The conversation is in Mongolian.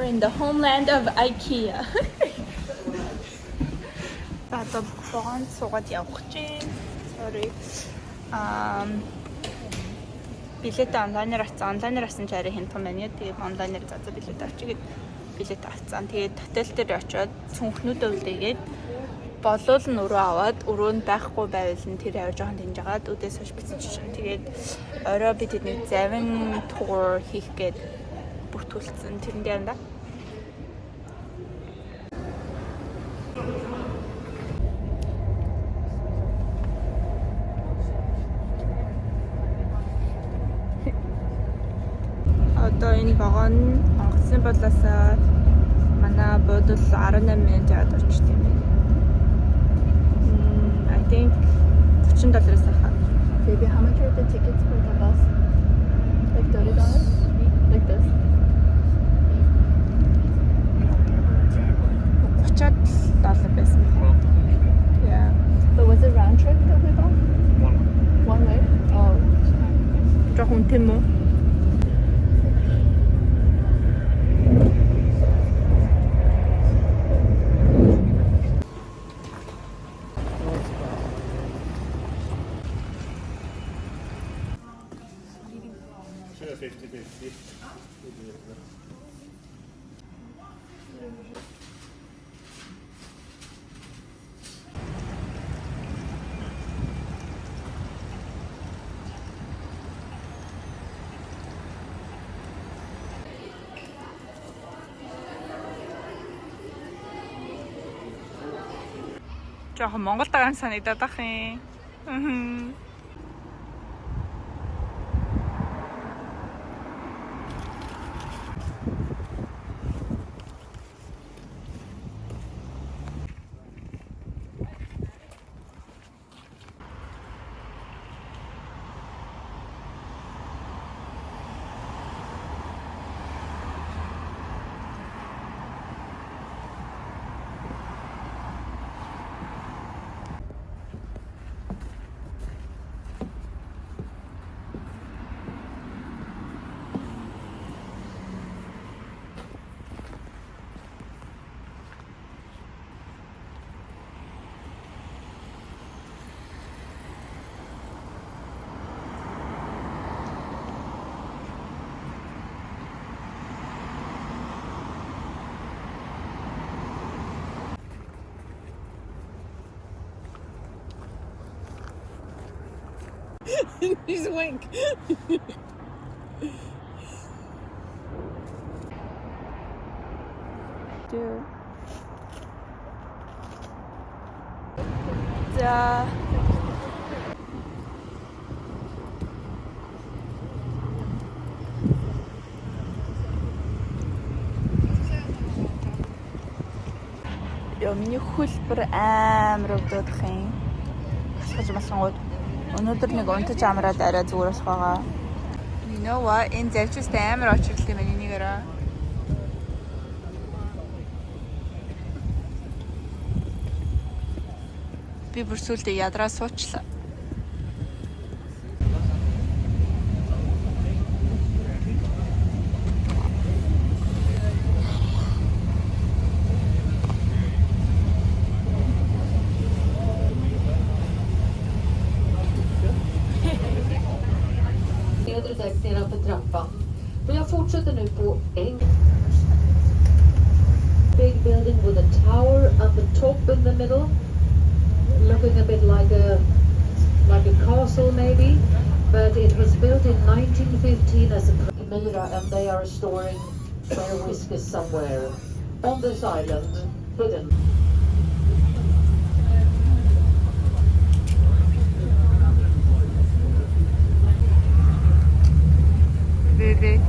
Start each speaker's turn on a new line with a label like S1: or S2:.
S1: in the homeland of IKEA. Одоо богонд суугаад явах чинь. Sorry. Билет онлайнаар авсан. Онлайнаар авсан ч арай хямдхан байна. Тэгээд онлайнаар зазаа билет авчигээд билет авсан. Тэгээд хотел дээр очиод цүнхнүүдээ үлдээгээд болов нь өрөө аваад өрөө нь байхгүй байвал нь тэр аваа жоохон дэмжиагаад үдээс хойш бицэн чинь. Тэгээд орой би тэдний завин тур хийх гээд бүртгүүлсэн. Тэрэн дээр энэ. Одоо энэ вагон онгоцны бодлоос манай бодол 18 минут яваад орчтой юм байна. I think $30 саха.
S2: Baby, how much are the tickets for the bus? Like $30? Like this?
S1: $30 байсан. Yeah.
S2: But was it round trip that we bought? One way? Oh.
S1: Жоохон тийм үү? жоохон Монгол дагаан санагдаад ах юм. He's wink. Dude. 자. Миний хөлбөр амар өвдөх юм. Хасгаж басангууд өнөөдөр нэг унтаж амраад арай зүгээр болох байгаа. You know what? Энэ завчс амар очирлээ мэн энийгээрээ. Би бүр сүлдээ ядраа суучлаа.
S3: Direkt nedanför trappan. Men jag fortsätter nu på en big building with a tower at the top in the middle, looking a bit like a castle maybe, but it was built in 1915 as a Mira, and they are storing their whiskey somewhere on this island, hidden.
S1: Baby.